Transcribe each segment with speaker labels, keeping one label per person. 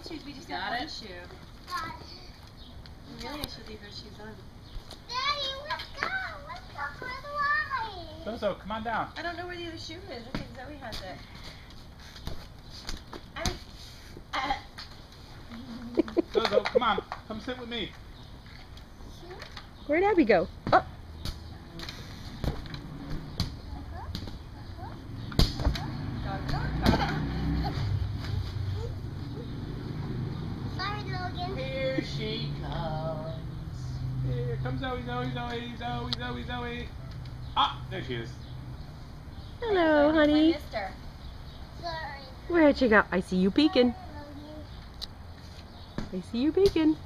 Speaker 1: shoes. We just
Speaker 2: got
Speaker 1: got
Speaker 2: it?
Speaker 1: one shoe. Really, I should leave her shoes on.
Speaker 3: Daddy, let's go. Let's go for the ride.
Speaker 4: Zozo, come on down.
Speaker 1: I don't know where the other shoe is. Okay, Zoe has it.
Speaker 4: Zozo, come on. Come sit with me.
Speaker 5: Where'd Abby go? Oh.
Speaker 3: Sorry, Logan.
Speaker 2: Here she comes.
Speaker 4: Here comes Zoe, Zoe. Ah, there she is.
Speaker 5: Hello, honey.
Speaker 1: I missed her.
Speaker 3: Sorry.
Speaker 5: Where'd you go? I see you peeking. I see you peeking.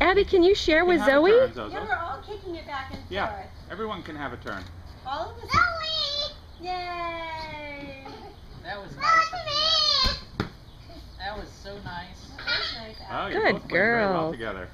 Speaker 5: Abby, can you share with Zoe?
Speaker 4: Turn, Zozo.
Speaker 1: Yeah, we're all kicking it back and forth.
Speaker 4: Yeah, everyone can have a turn.
Speaker 1: All of us.
Speaker 3: Zoe!
Speaker 1: Yay!
Speaker 2: That was nice.
Speaker 3: That's me!
Speaker 2: That was so nice.
Speaker 1: That was nice,
Speaker 4: Oh,
Speaker 1: Abby.
Speaker 4: you're
Speaker 5: Good
Speaker 4: both playing very well
Speaker 5: girl.
Speaker 4: together.